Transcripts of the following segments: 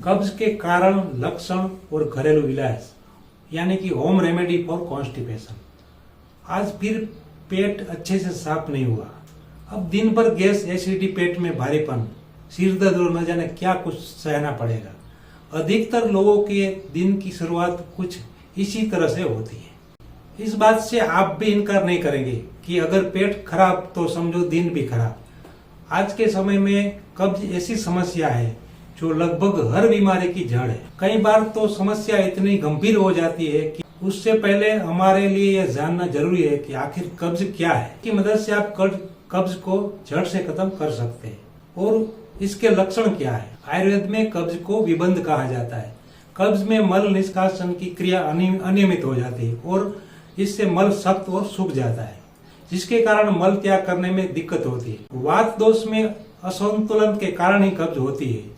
कब्ज के कारण, लक्षण और घरेलू इलाज यानी कि होम रेमेडी फॉर कॉन्स्टिपेशन। आज फिर पेट अच्छे से साफ नहीं हुआ। अब दिन भर गैस, एसिडिटी, पेट में भारीपन, सिर दर्द और न जाने क्या कुछ सहना पड़ेगा। अधिकतर लोगों के दिन की शुरुआत कुछ इसी तरह से होती है। इस बात से आप भी इनकार नहीं करेंगे कि अगर पेट खराब तो समझो दिन भी खराब। आज के समय में कब्ज ऐसी समस्या है जो लगभग हर बीमारी की जड़ है। कई बार तो समस्या इतनी गंभीर हो जाती है कि उससे पहले हमारे लिए यह जानना जरूरी है कि आखिर कब्ज क्या है। इसकी मदद से आप कब्ज को जड़ से खत्म कर सकते हैं। और इसके लक्षण क्या है? आयुर्वेद में कब्ज को विबंध कहा जाता है। कब्ज में मल निष्कासन की क्रिया अनियमित हो जाती है और इससे मल सख्त और सूख जाता है, जिसके कारण मल त्याग करने में दिक्कत होती है। वात दोष में असंतुलन के कारण ही कब्ज होती है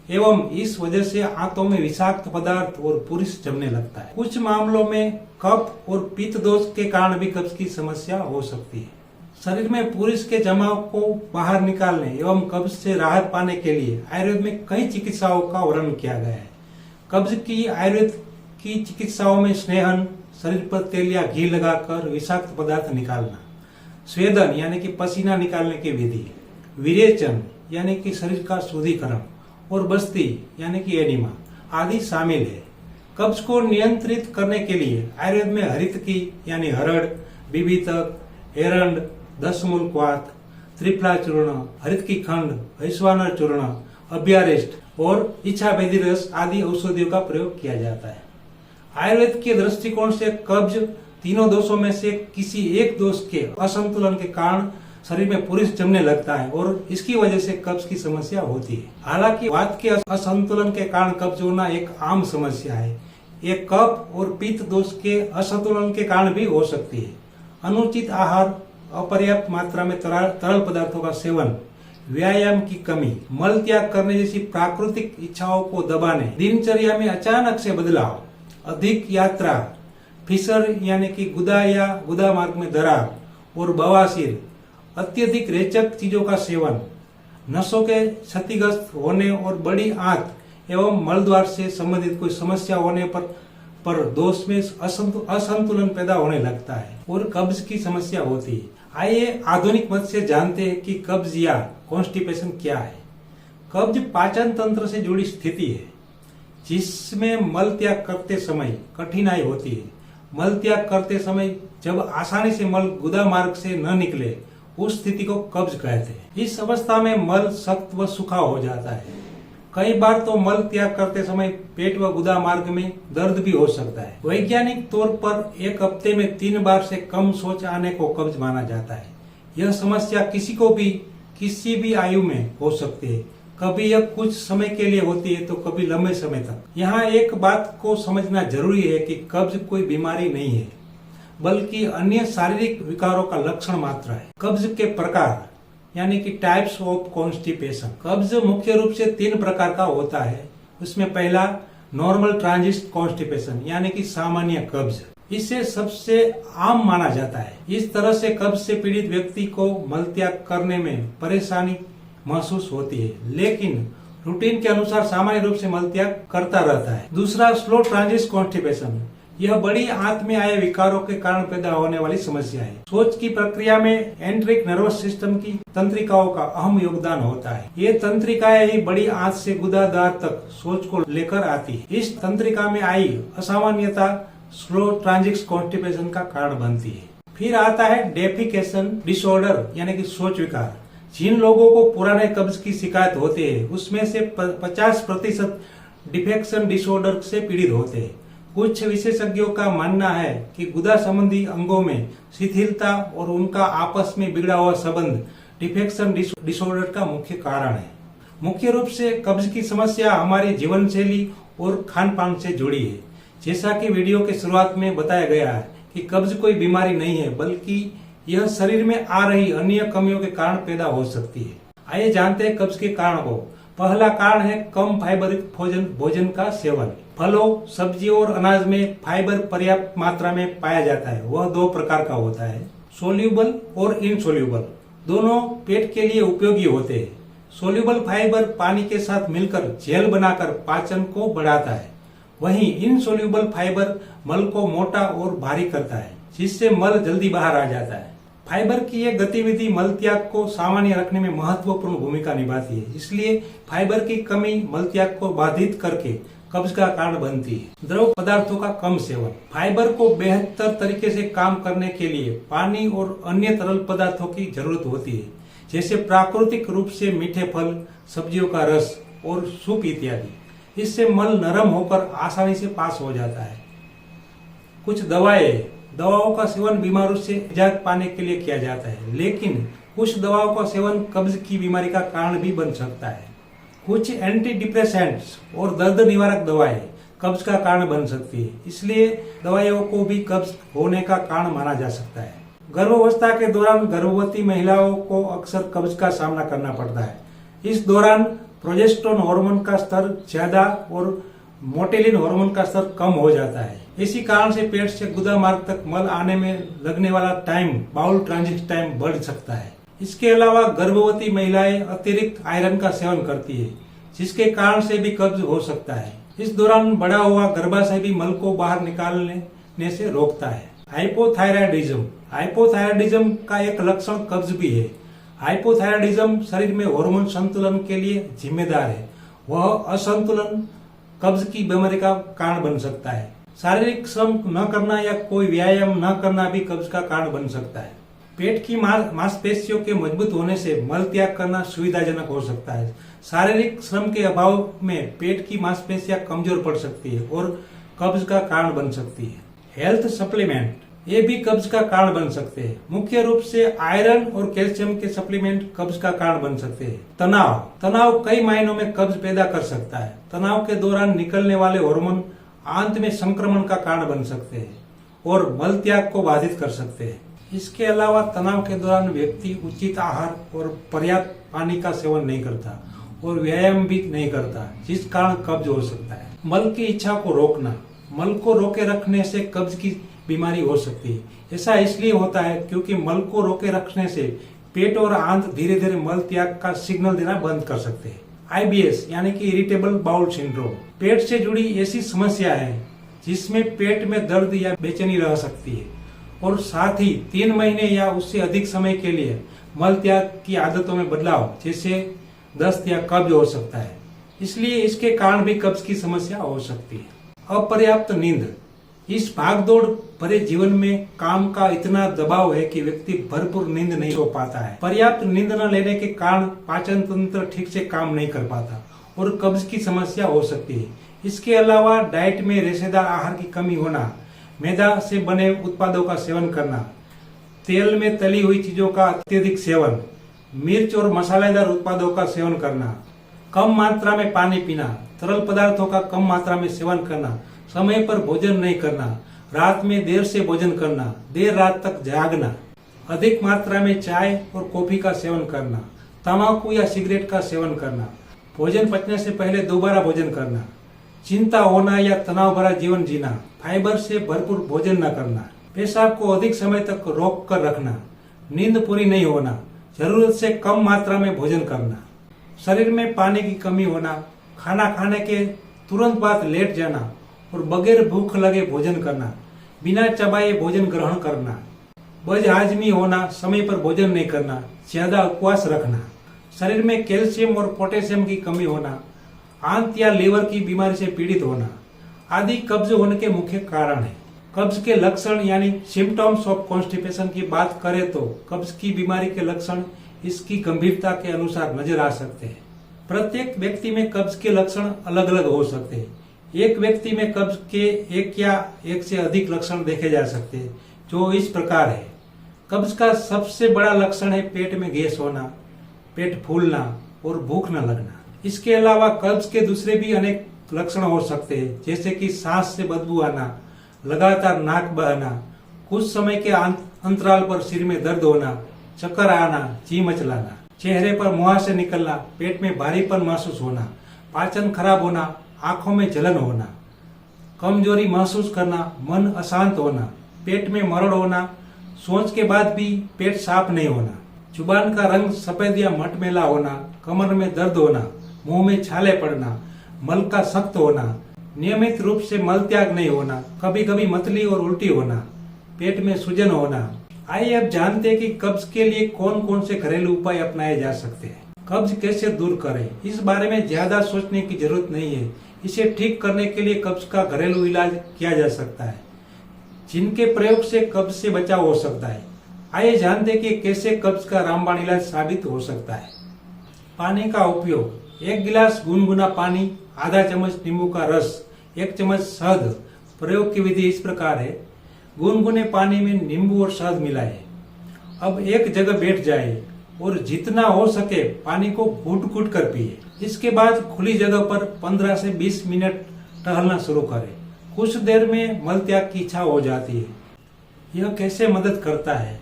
एवं इस वजह से आंतों में विषाक्त पदार्थ और पुरुष जमने लगता है। कुछ मामलों में कफ और पित्त दोष के कारण भी कब्ज की समस्या हो सकती है। शरीर में पुरुष के जमाव को बाहर निकालने एवं कब्ज से राहत पाने के लिए आयुर्वेद में कई चिकित्साओं का वर्णन किया गया है। कब्ज की आयुर्वेद की चिकित्साओं में स्नेहन, शरीर पर तेल या घी लगाकर विषाक्त पदार्थ निकालना, स्वेदन यानी कि पसीना निकालने की विधि, विरेचन यानी कि शरीर का शुद्धिकरण और बस्ती यानी कि एनिमा आदि शामिल है। कब्ज को नियंत्रित करने के लिए आयुर्वेद में हरितकी यानी हरड़, बीबीतक, एरंड, दशमूलक्वाथ, त्रिफला चूर्ण, हरितकी खंड, वैश्वानर चूर्ण, अभ्यारिष्ट और इच्छाभेदी रस आदि औषधियों का प्रयोग किया जाता है। आयुर्वेद के दृष्टिकोण से कब्ज तीनों दोषों में से किसी एक दोष के असंतुलन के कारण शरीर में पुरुष जमने लगता है और इसकी वजह से कब्ज की समस्या होती है। हालांकि वात के असंतुलन के कारण कब्ज होना एक आम समस्या है। ये कफ और पित्त दोष के असंतुलन के कारण भी हो सकती है। अनुचित आहार, अपर्याप्त मात्रा में तरल पदार्थों का सेवन, व्यायाम की कमी, मल त्याग करने जैसी प्राकृतिक इच्छाओं को दबाने, दिनचर्या में अचानक से बदलाव, अधिक यात्रा, फिशर यानी कि गुदा या गुदा मार्ग में दरार और बवासीर, अत्यधिक रेचक चीजों का सेवन, नसों के क्षतिग्रस्त होने और बड़ी आंत एवं मलद्वार से संबंधित कोई समस्या होने पर दोष में असंतुलन पैदा होने लगता है और कब्ज की समस्या होती है। आइए आधुनिक मत से जानते हैं कि कब्ज या कॉन्स्टिपेशन क्या है। कब्ज पाचन तंत्र से जुड़ी स्थिति है जिसमें मल त्याग करते समय कठिनाई होती है। मल त्याग करते समय जब आसानी से मल गुदा मार्ग से न निकले उस स्थिति को कब्ज कहते हैं। इस अवस्था में मल सख्त व सूखा हो जाता है। कई बार तो मल त्याग करते समय पेट व गुदा मार्ग में दर्द भी हो सकता है। वैज्ञानिक तौर पर एक हफ्ते में 3 बार से कम शौच आने को कब्ज माना जाता है। यह समस्या किसी भी आयु में हो सकती है। कभी यह कुछ समय के लिए होती है तो कभी लंबे समय तक। यहाँ एक बात को समझना जरूरी है कि कब्ज कोई बीमारी नहीं है बल्कि अन्य शारीरिक विकारों का लक्षण मात्र है। कब्ज के प्रकार यानी कि टाइप्स ऑफ कॉन्स्टिपेशन। कब्ज मुख्य रूप से 3 प्रकार का होता है। उसमें पहला नॉर्मल ट्रांजिट कॉन्स्टिपेशन यानी कि सामान्य कब्ज, इसे सबसे आम माना जाता है। इस तरह से कब्ज से पीड़ित व्यक्ति को मल त्याग करने में परेशानी महसूस होती है, लेकिन रूटीन के अनुसार सामान्य रूप से मल त्याग करता रहता है। दूसरा स्लो ट्रांजिट कॉन्स्टिपेशन, यह बड़ी आंत में आए विकारों के कारण पैदा होने वाली समस्या है। शौच की प्रक्रिया में एंट्रिक नर्वस सिस्टम की तंत्रिकाओं का अहम योगदान होता है। ये तंत्रिकाएं ही बड़ी आंत से गुदादार तक शौच को लेकर आती है। इस तंत्रिका में आई असामान्यता स्लो ट्रांजिट कॉन्स्टिपेशन का कारण बनती है। फिर आता है डेफिकेशन डिसऑर्डर यानी कि शौच विकार। जिन लोगों को पुराने कब्ज की शिकायत होती है उसमें से 50% डिफेक्शन डिसऑर्डर से पीड़ित होते हैं। कुछ विशेषज्ञों का मानना है कि गुदा संबंधी अंगों में शिथिलता और उनका आपस में बिगड़ा हुआ संबंध डिफेक्शन डिसऑर्डर का मुख्य कारण है। मुख्य रूप से कब्ज की समस्या हमारी जीवन शैली और खान पान से जुड़ी है। जैसा कि वीडियो के शुरुआत में बताया गया है कि कब्ज कोई बीमारी नहीं है बल्कि यह शरीर में आ रही अन्य कमियों के कारण पैदा हो सकती है। आइए जानते हैं कब्ज के कारण को। पहला कारण है कम फाइबर भोजन का सेवन। फलों, सब्जियों और अनाज में फाइबर पर्याप्त मात्रा में पाया जाता है। वह 2 प्रकार का होता है, सोल्यूबल और इनसोल्यूबल। दोनों पेट के लिए उपयोगी होते हैं। सोल्यूबल फाइबर पानी के साथ मिलकर जेल बनाकर पाचन को बढ़ाता है। वहीं इनसोल्यूबल फाइबर मल को मोटा और भारी करता है, जिससे मल जल्दी बाहर आ जाता है। फाइबर की यह गतिविधि मल त्याग को सामान्य रखने में महत्वपूर्ण भूमिका निभाती है। इसलिए फाइबर की कमी मल त्याग को बाधित करके कब्ज का कारण बनती है। द्रव पदार्थों का कम सेवन। फाइबर को बेहतर तरीके से काम करने के लिए पानी और अन्य तरल पदार्थों की जरूरत होती है, जैसे प्राकृतिक रूप से मीठे फल, सब्जियों का रस और सूप इत्यादि। इससे मल नरम होकर आसानी से पास हो जाता है। कुछ दवाओं का सेवन बीमारों से निजात पाने के लिए किया जाता है, लेकिन कुछ दवाओं का सेवन कब्ज की बीमारी का कारण भी बन सकता है। कुछ एंटी डिप्रेसेंट्स और दर्द निवारक दवाएं कब्ज का कारण बन सकती है, इसलिए दवाइयों को भी कब्ज होने का कारण माना जा सकता है। गर्भावस्था के दौरान गर्भवती महिलाओं को अक्सर कब्ज का सामना करना पड़ता है। इस दौरान प्रोजेस्टेरोन हार्मोन का स्तर ज्यादा और मोटेलिन हार्मोन का स्तर कम हो जाता है। इसी कारण से पेट से गुदा मार्ग तक मल आने में लगने वाला टाइम, बाउल ट्रांजिट टाइम बढ़ सकता है। इसके अलावा गर्भवती महिलाएं अतिरिक्त आयरन का सेवन करती है, जिसके कारण से भी कब्ज हो सकता है। इस दौरान बढ़ा हुआ गर्भाशय भी मल को बाहर निकालने से रोकता है। हाइपोथायराइडिज्म का एक लक्षण कब्ज भी है। हाइपोथायराइडिज्म शरीर में हार्मोन संतुलन के लिए जिम्मेदार है। वह असंतुलन कब्ज की बीमारी का कारण बन सकता है। शारीरिक श्रम न करना या कोई व्यायाम न करना भी कब्ज का कारण बन सकता है। पेट की मांसपेशियों के मजबूत होने से मल त्याग करना सुविधाजनक हो सकता है। शारीरिक श्रम के अभाव में पेट की मांसपेशियां कमजोर पड़ सकती है और कब्ज का कारण बन सकती है। हेल्थ सप्लीमेंट ये भी कब्ज का कारण बन सकते हैं। मुख्य रूप से आयरन और कैल्शियम के सप्लीमेंट कब्ज का कारण बन सकते हैं। तनाव कई मायनों में कब्ज पैदा कर सकता है। तनाव के दौरान निकलने वाले हार्मोन आंत में संक्रमण का कारण बन सकते हैं और मल त्याग को बाधित कर सकते हैं। इसके अलावा तनाव के दौरान व्यक्ति उचित आहार और पर्याप्त पानी का सेवन नहीं करता और व्यायाम भी नहीं करता, जिस कारण कब्ज हो सकता है। मल की इच्छा को रोकना। मल को रोके रखने से कब्ज की बीमारी हो सकती है। ऐसा इसलिए होता है क्योंकि मल को रोके रखने से पेट और आंत धीरे धीरे मल त्याग का सिग्नल देना बंद कर सकते हैं। IBS यानी कि इरिटेबल बाउल सिंड्रोम पेट से जुड़ी ऐसी समस्या है जिसमें पेट में दर्द या बेचैनी रह सकती है और साथ ही 3 महीने या उससे अधिक समय के लिए मल त्याग की आदतों में बदलाव, जैसे दस्त या कब्ज हो सकता है। इसलिए इसके कारण भी कब्ज की समस्या हो सकती है। अपर्याप्त नींद। इस भागदौड़ भरे जीवन में काम का इतना दबाव है कि व्यक्ति भरपूर नींद नहीं सो पाता है। पर्याप्त नींद न लेने के कारण पाचन तंत्र ठीक से काम नहीं कर पाता और कब्ज की समस्या हो सकती है। इसके अलावा डाइट में रेशेदार आहार की कमी होना, मैदा से बने उत्पादों का सेवन करना, तेल में तली हुई चीजों का अत्यधिक सेवन, मिर्च और मसालेदार उत्पादों का सेवन करना, कम मात्रा में पानी पीना, तरल पदार्थों का कम मात्रा में सेवन करना, समय पर भोजन नहीं करना, रात में देर से भोजन करना, देर रात तक जागना, अधिक मात्रा में चाय और कॉफी का सेवन करना, तंबाकू या सिगरेट का सेवन करना, भोजन पचने से पहले दोबारा भोजन करना, चिंता होना या तनाव भरा जीवन जीना, फाइबर से भरपूर भोजन न करना, पेशाब को अधिक समय तक रोक कर रखना, नींद पूरी नहीं होना, जरूरत से कम मात्रा में भोजन करना, शरीर में पानी की कमी होना, खाना खाने के तुरंत बाद लेट जाना और बगैर भूख लगे भोजन करना, बिना चबाए भोजन ग्रहण करना, बदहजमी होना, समय पर भोजन नहीं करना, ज्यादा उपवास रखना, शरीर में कैल्शियम और पोटेशियम की कमी होना, आंत या लीवर की बीमारी से पीड़ित होना आदि कब्ज होने के मुख्य कारण है। कब्ज के लक्षण यानी सिम्टम्स ऑफ कॉन्स्टिपेशन की बात करें तो कब्ज की बीमारी के लक्षण इसकी गंभीरता के अनुसार नजर आ सकते हैं। प्रत्येक व्यक्ति में कब्ज के लक्षण अलग अलग हो सकते हैं। एक व्यक्ति में कब्ज के एक या एक से अधिक लक्षण देखे जा सकते हैं, जो इस प्रकार है। कब्ज का सबसे बड़ा लक्षण है पेट में गैस होना, पेट फूलना और भूख न लगना। इसके अलावा कब्ज के दूसरे भी अनेक लक्षण हो सकते हैं, जैसे कि सांस से बदबू आना, लगातार नाक बहना, कुछ समय के अंतराल पर सिर में दर्द होना, चक्कर आना, जी मचलाना, चेहरे पर मुहासे निकलना, पेट में भारीपन महसूस होना, पाचन खराब होना, आंखों में जलन होना, कमजोरी महसूस करना, मन अशांत होना, पेट में मरड़ होना, सोच के बाद भी पेट साफ नहीं होना, जुबान का रंग सफेद या मटमैला होना, कमर में दर्द होना, मुंह में छाले पड़ना, मल का सख्त होना, नियमित रूप से मल त्याग नहीं होना, कभी कभी मतली और उल्टी होना, पेट में सूजन होना। आइए अब जानते हैं कि कब्ज के लिए कौन कौन से घरेलू उपाय अपनाए जा सकते हैं। कब्ज कैसे दूर करें, इस बारे में ज्यादा सोचने की जरूरत नहीं है। इसे ठीक करने के लिए कब्ज का घरेलू इलाज किया जा सकता है, जिनके प्रयोग से कब्ज से बचाव हो सकता है। आइए जानते हैं कि कैसे कब्ज का रामबाण इलाज साबित हो सकता है। पानी का उपयोग, 1 गिलास गुनगुना पानी, आधा चम्मच नींबू का रस, 1 चम्मच शहद। प्रयोग की विधि इस प्रकार है। गुनगुने पानी में नींबू और शहद मिलाएं। अब एक जगह बैठ जाए और जितना हो सके पानी को घूट घूट कर पिए। इसके बाद खुली जगह पर 15 से 20 मिनट टहलना शुरू करें। कुछ देर में मल त्याग की इच्छा हो जाती है। यह कैसे मदद करता है?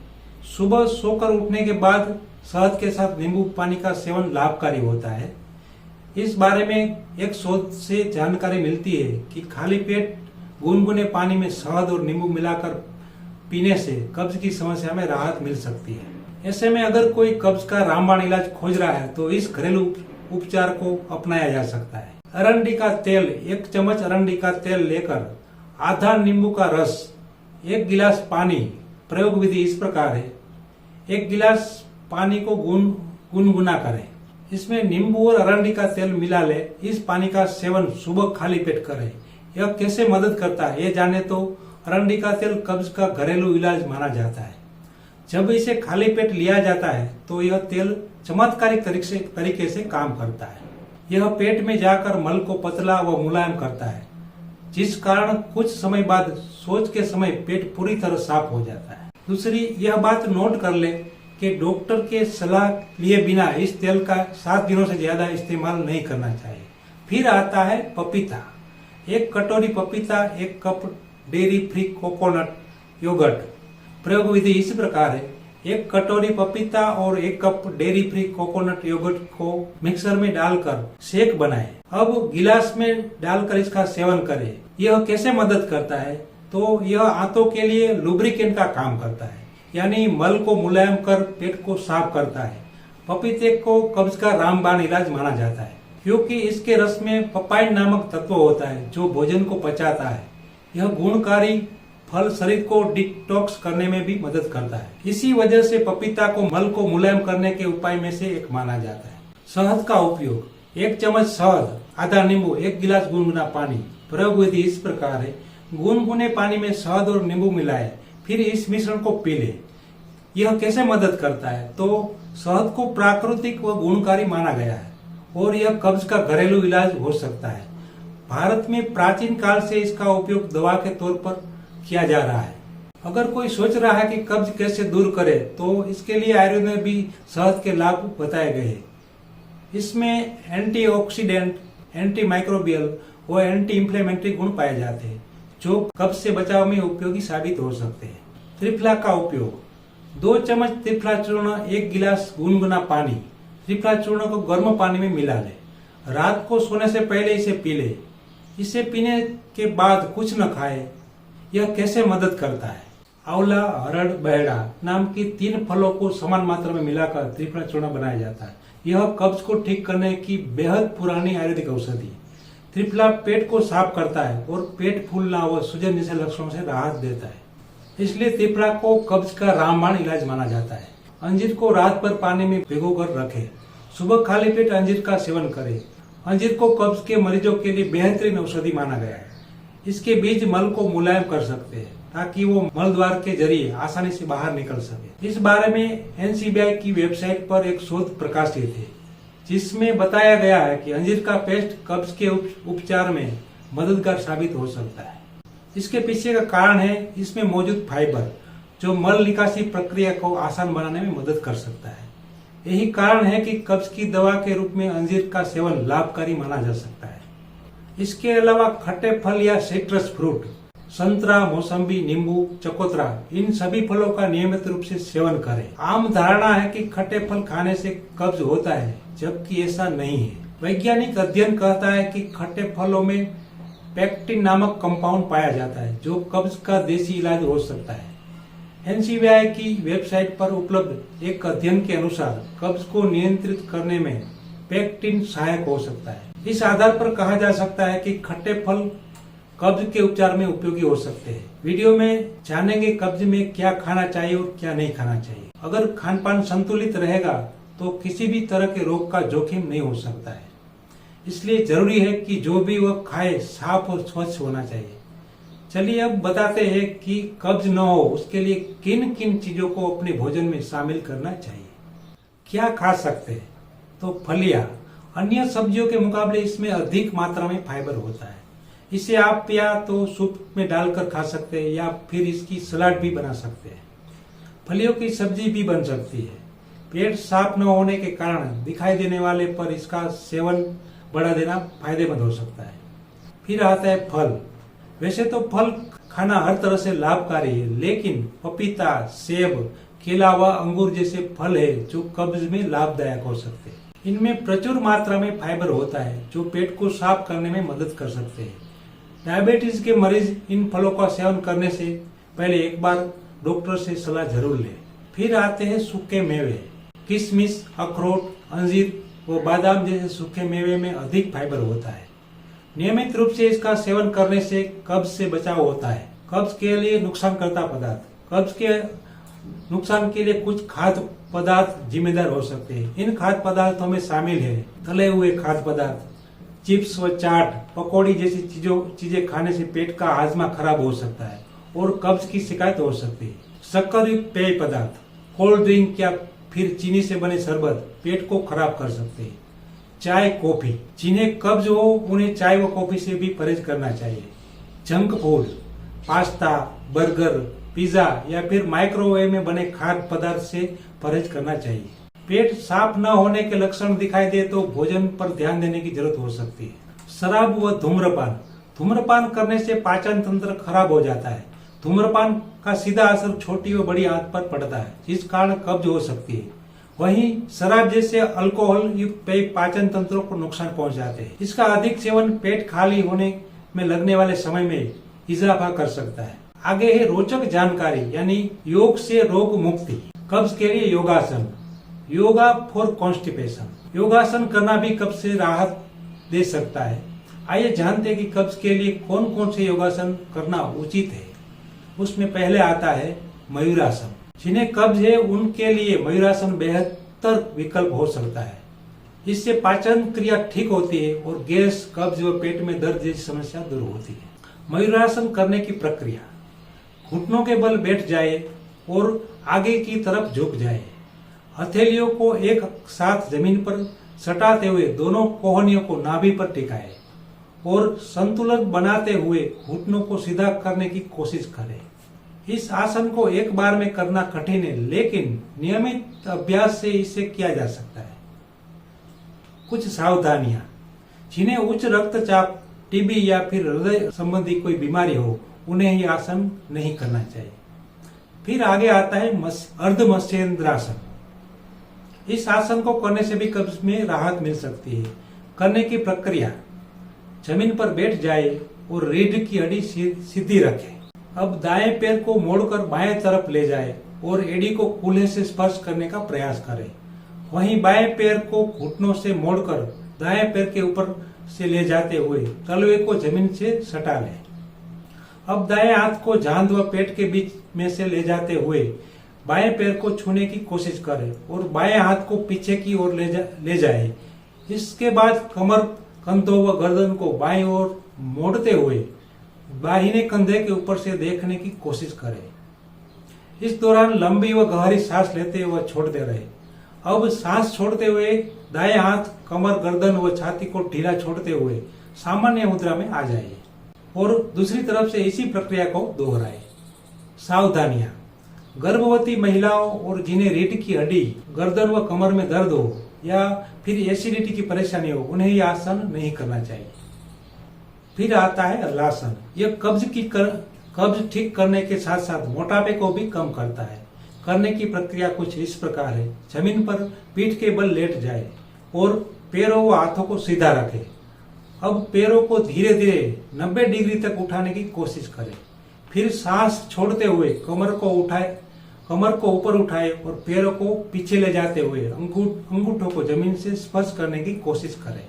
सुबह सोकर उठने के बाद शहद के साथ नींबू पानी का सेवन लाभकारी होता है। इस बारे में एक शोध से जानकारी मिलती है कि खाली पेट गुनगुने पानी में शहद और नींबू मिलाकर पीने से कब्ज की समस्या में राहत मिल सकती है। ऐसे में अगर कोई कब्ज का रामबाण इलाज खोज रहा है तो इस घरेलू उपचार को अपनाया जा सकता है। अरंडी का तेल, 1 चम्मच अरंडी का तेल लेकर आधा नींबू का रस, 1 गिलास पानी। प्रयोग विधि इस प्रकार है। 1 गिलास पानी को गुनगुना करें, इसमें नींबू और अरंडी का तेल मिला ले। इस पानी का सेवन सुबह खाली पेट करें। यह कैसे मदद करता है ये जाने तो अरंडी का तेल कब्ज का घरेलू इलाज माना जाता है। जब इसे खाली पेट लिया जाता है तो यह तेल चमत्कारिक तरीके से काम करता है। यह पेट में जाकर मल को पतला व मुलायम करता है, जिस कारण कुछ समय बाद शौच के समय पेट पूरी तरह साफ हो जाता है। दूसरी यह बात नोट कर ले कि डॉक्टर के सलाह लिए बिना इस तेल का 7 दिनों से ज्यादा इस्तेमाल नहीं करना चाहिए। फिर आता है पपीता। 1 कटोरी पपीता, 1 cup dairy free coconut yoghurt. प्रयोग विधि इस प्रकार है। 1 कटोरी पपीता और 1 cup dairy free coconut yoghurt को मिक्सर में डालकर शेक बनाएं। अब गिलास में डालकर इसका सेवन करें। यह कैसे मदद करता है? तो यह आंतों के लिए लुब्रिकेंट का काम करता है, यानी मल को मुलायम कर पेट को साफ करता है। पपीते को कब्ज का रामबाण इलाज माना जाता है, क्योंकि इसके रस में पपाइन नामक तत्व होता है जो भोजन को पचाता है। यह गुणकारी फल शरीर को डिटॉक्स करने में भी मदद करता है। इसी वजह से पपीता को मल को मुलायम करने के उपाय में से एक माना जाता है। शहद का उपयोग, 1 चम्मच शहद, आधा नींबू, 1 गिलास गुनगुना पानी। प्रयोग विधि इस प्रकार है। गुनगुने पानी में शहद और नींबू मिलाएं, फिर इस मिश्रण को पी ले। यह कैसे मदद करता है? तो शहद को प्राकृतिक व गुणकारी माना गया है और यह कब्ज का घरेलू इलाज हो सकता है। भारत में प्राचीन काल से इसका उपयोग दवा के तौर पर किया जा रहा है। अगर कोई सोच रहा है कि कब्ज कैसे दूर करे तो इसके लिए आयुर्वेद में भी शहद के लाभ बताए गए हैं। इसमें एंटीऑक्सीडेंट, एंटी माइक्रोबियल व एंटी इंफ्लेमेटरी गुण पाए जाते हैं जो कब्ज से बचाव में उपयोगी साबित हो सकते हैं। त्रिफला का उपयोग, 2 चम्मच त्रिफला चूर्ण, 1 गिलास गुनगुना पानी। त्रिफला चूर्ण को गर्म पानी में मिला ले। रात को सोने से पहले इसे पी ले। इसे पीने के बाद कुछ न खाए। यह कैसे मदद करता है? आंवला, हरड़, बहेड़ा नाम की 3 फलों को समान मात्रा में मिलाकर त्रिफला चूर्ण बनाया जाता है। यह कब्ज को ठीक करने की बेहद पुरानी आयुर्वेदिक औषधि है। त्रिफला पेट को साफ करता है और पेट फूलना व सूजन जैसे लक्षणों से राहत देता है। इसलिए त्रिफला को कब्ज का रामबाण इलाज माना जाता है। अंजीर को रात भर पानी में भिगोकर रखें। सुबह खाली पेट अंजीर का सेवन करें। अंजीर को कब्ज के मरीजों के लिए बेहतरीन औषधि माना गया है। इसके बीज मल को मुलायम कर सकते हैं ताकि वो मल द्वार के जरिए आसानी से बाहर निकल सके। इस बारे में NCBI की वेबसाइट पर एक शोध प्रकाशित है जिसमें बताया गया है कि अंजीर का पेस्ट कब्ज के उपचार में मददगार साबित हो सकता है। इसके पीछे का कारण है इसमें मौजूद फाइबर जो मल निकासी प्रक्रिया को आसान बनाने में मदद कर सकता है। यही कारण है कि कब्ज की दवा के रूप में अंजीर का सेवन लाभकारी माना जा सकता है। इसके अलावा खट्टे फल या सिट्रस फ्रूट, संतरा, मौसम्बी, नींबू, चकोतरा, इन सभी फलों का नियमित रूप से सेवन करें। आम धारणा है कि खट्टे फल खाने से कब्ज होता है, जबकि ऐसा नहीं है। वैज्ञानिक अध्ययन कहता है कि खट्टे फलों में पेक्टिन नामक कंपाउंड पाया जाता है जो कब्ज का देसी इलाज हो सकता है। NCBI की वेबसाइट पर उपलब्ध एक अध्ययन के अनुसार कब्ज को नियंत्रित करने में पेक्टिन सहायक हो सकता है। इस आधार पर कहा जा सकता है कि खट्टे फल कब्ज के उपचार में उपयोगी हो सकते हैं। वीडियो में जानेंगे कब्ज में क्या खाना चाहिए और क्या नहीं खाना चाहिए। अगर खान पान संतुलित रहेगा तो किसी भी तरह के रोग का जोखिम नहीं हो सकता है। इसलिए जरूरी है कि जो भी वह खाए साफ और स्वच्छ होना चाहिए। चलिए अब बताते हैं कि कब्ज न हो उसके लिए किन किन चीजों को अपने भोजन में शामिल करना चाहिए। क्या खा सकते हैं? तो फलियां, अन्य सब्जियों के मुकाबले इसमें अधिक मात्रा में फाइबर होता है। इसे आप या तो सूप में डालकर खा सकते हैं या फिर इसकी सलाद भी बना सकते हैं। फलियों की सब्जी भी बन सकती है। पेट साफ न होने के कारण दिखाई देने वाले पर इसका सेवन बढ़ा देना फायदेमंद हो सकता है। फिर आता है फल। वैसे तो फल खाना हर तरह से लाभकारी है, लेकिन पपीता, सेब, केला व अंगूर जैसे फल है जो कब्ज में लाभदायक हो सकते हैं। इनमें प्रचुर मात्रा में फाइबर होता है जो पेट को साफ करने में मदद कर सकते हैं। डायबिटीज के मरीज इन फलों का सेवन करने से पहले एक बार डॉक्टर से सलाह जरूर लें। फिर आते हैं सूखे मेवे। किशमिश, अखरोट, अंजीर व बादाम जैसे सूखे मेवे में अधिक फाइबर होता है। नियमित रूप से इसका सेवन करने से कब्ज से बचाव होता है। कब्ज के लिए नुकसानकर्ता पदार्थ। कब्ज के नुकसान के लिए कुछ खाद्य पदार्थ जिम्मेदार हो सकते हैं। इन खाद्य पदार्थों में शामिल है तले हुए खाद्य पदार्थ, चिप्स व चाट, पकौड़ी जैसी चीजें खाने से पेट का हाजमा खराब हो सकता है और कब्ज की शिकायत हो सकती है। शक्कर युक्त पेय पदार्थ, कोल्ड ड्रिंक या फिर चीनी से बने शरबत पेट को खराब कर सकते हैं। चाय, कॉफी, जिन्हें कब्ज हो उन्हें चाय व कॉफी से भी परहेज करना चाहिए। Junk food, pasta, burger, pizza या फिर माइक्रोवेव में बने खाद्य पदार्थ से परहेज करना चाहिए। पेट साफ न होने के लक्षण दिखाई दे तो भोजन पर ध्यान देने की जरूरत हो सकती है। शराब व धूम्रपान। धूम्रपान करने से पाचन तंत्र खराब हो जाता है। धूम्रपान का सीधा असर छोटी व बड़ी आंत पर पड़ता है, जिस कारण कब्ज हो सकती है। वहीं शराब जैसे अल्कोहल युक्त पेय पाचन तंत्र को नुकसान पहुंचाते हैं। इसका अधिक सेवन पेट खाली होने में लगने वाले समय में इजाफा कर सकता है। आगे है रोचक जानकारी, यानी योग से रोग मुक्ति। कब्ज के लिए योगासन। Yoga for constipation. योगासन करना भी कब्ज से राहत दे सकता है। आइए जानते हैं कि कब्ज के लिए कौन कौन से योगासन करना उचित है। उसमें पहले आता है मयूरासन। जिन्हें कब्ज है उनके लिए मयूरासन बेहतर विकल्प हो सकता है। इससे पाचन क्रिया ठीक होती है और गैस, कब्ज व पेट में दर्द जैसी समस्या दूर होती है। मयूरासन करने की प्रक्रिया: घुटनों के बल बैठ जाए और आगे की तरफ झुक जाए। हथेलियों को एक साथ जमीन पर सटाते हुए दोनों कोहनियों को नाभि पर टिकाए और संतुलन बनाते हुए घुटनों को सीधा करने की कोशिश करें। इस आसन को एक बार में करना कठिन है, लेकिन नियमित अभ्यास से इसे किया जा सकता है। कुछ सावधानियां: जिन्हें उच्च रक्तचाप, टीबी या फिर हृदय संबंधी कोई बीमारी हो उन्हें ये आसन नहीं करना चाहिए। फिर आगे आता है अर्धमत्स्येंद्रासन। इस आसन को करने से भी कब्ज में राहत मिल सकती है। करने की प्रक्रिया: जमीन पर बैठ जाए और रीढ़ की हड्डी सीधी रखें। अब दाएं पैर को मोड़कर बाएं तरफ ले जाए और एड़ी को कूल्हे से स्पर्श करने का प्रयास करें। वहीं बाएं पैर को घुटनों से मोड़कर दाएं पैर के ऊपर से ले जाते हुए तलवे को जमीन से सटा लें। अब दाएं हाथ को जांघ व पेट के बीच में से ले जाते हुए बाएं पैर को छूने की कोशिश करें और बाएं हाथ को पीछे की ओर ले जाए। इसके बाद कमर, कंधों व गर्दन को बाईं ओर मोड़ते हुए दाहिने कंधे के ऊपर से देखने की कोशिश करें। इस दौरान लंबी व गहरी सांस लेते व छोड़ते रहे। अब सांस छोड़ते हुए दाएं हाथ कमर, गर्दन व छाती को ढीला छोड़ते हुए सामान्य मुद्रा में आ जाइए और दूसरी तरफ से इसी प्रक्रिया को दोहराएं। सावधानियां: गर्भवती महिलाओं और जिन्हें रीढ़ की हड्डी, गर्दन व कमर में दर्द हो या फिर एसिडिटी की परेशानी हो उन्हें यह आसन नहीं करना चाहिए। फिर आता है हलासन। यह कब्ज ठीक करने के साथ साथ मोटापे को भी कम करता है। करने की प्रक्रिया कुछ इस प्रकार है: जमीन पर पीठ के बल लेट जाए और पैरों व हाथों को सीधा रखें। अब पैरों को धीरे धीरे 90 डिग्री तक उठाने की कोशिश करें। फिर सांस छोड़ते हुए कमर को कमर को ऊपर उठाए और पैरों को पीछे ले जाते हुए अंगूठों को जमीन से स्पर्श करने की कोशिश करें।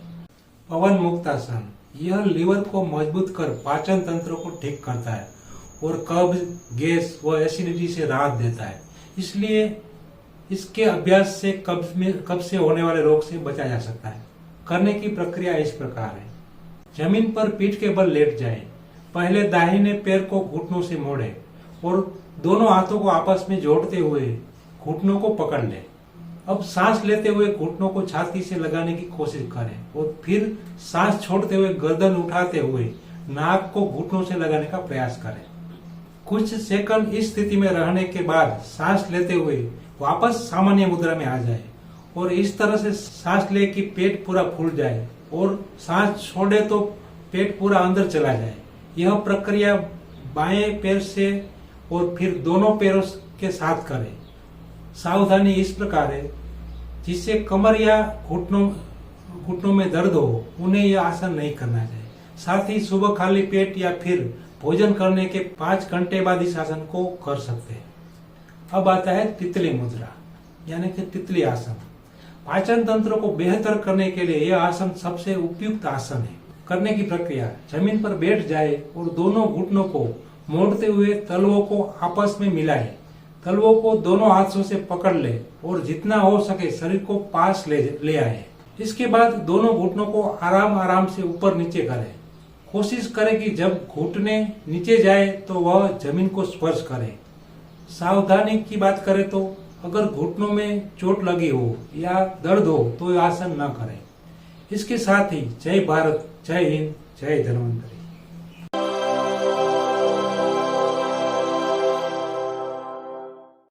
पवन मुक्त आसन, यह लीवर को मजबूत कर पाचन तंत्र को ठीक करता है और कब्ज, गैस व एसिडिटी से राहत देता है। इसलिए इसके अभ्यास से कब्ज से होने वाले रोग से बचा जा सकता है। करने की प्रक्रिया इस प्रकार है। जमीन पर पीठ के बल लेट जाए। पहले दाहिने पैर को घुटनों से मोड़े और दोनों हाथों को आपस में जोड़ते हुए घुटनों को पकड़ ले। अब सांस लेते हुए घुटनों को छाती से लगाने की कोशिश करें और फिर सांस छोड़ते हुए गर्दन उठाते हुए नाक को घुटनों से लगाने का प्रयास करें। कुछ सेकंड इस स्थिति में रहने के बाद सांस लेते हुए वापस सामान्य मुद्रा में आ जाए और इस तरह से सांस ले कि पेट पूरा फूल जाए और सांस छोड़े तो पेट पूरा अंदर चला जाए। यह प्रक्रिया बाएं पैर से और फिर दोनों पैरों के साथ करें। सावधानी इस प्रकार है, जिससे कमर या घुटनों में दर्द हो उन्हें यह आसन नहीं करना चाहिए। साथ ही सुबह खाली पेट या फिर भोजन करने के 5 घंटे बाद इस आसन को कर सकते हैं। अब आता है तितली मुद्रा यानी कि तितली आसन। पाचन तंत्र को बेहतर करने के लिए यह आसन सबसे उपयुक्त आसन है। करने की प्रक्रिया, जमीन पर बैठ जाए और दोनों घुटनों को मोड़ते हुए तलवों को आपस में मिलाए। तलवों को दोनों हाथों से पकड़ ले और जितना हो सके शरीर को पास ले आए। इसके बाद दोनों घुटनों को आराम आराम से ऊपर नीचे करें। कोशिश करें कि जब घुटने नीचे जाए तो वह जमीन को स्पर्श करे। सावधानी की बात करें तो अगर घुटनों में चोट लगी हो या दर्द हो तो यह आसन न करें। इसके साथ ही जय भारत, जय हिंद, जय धन्वंतरी।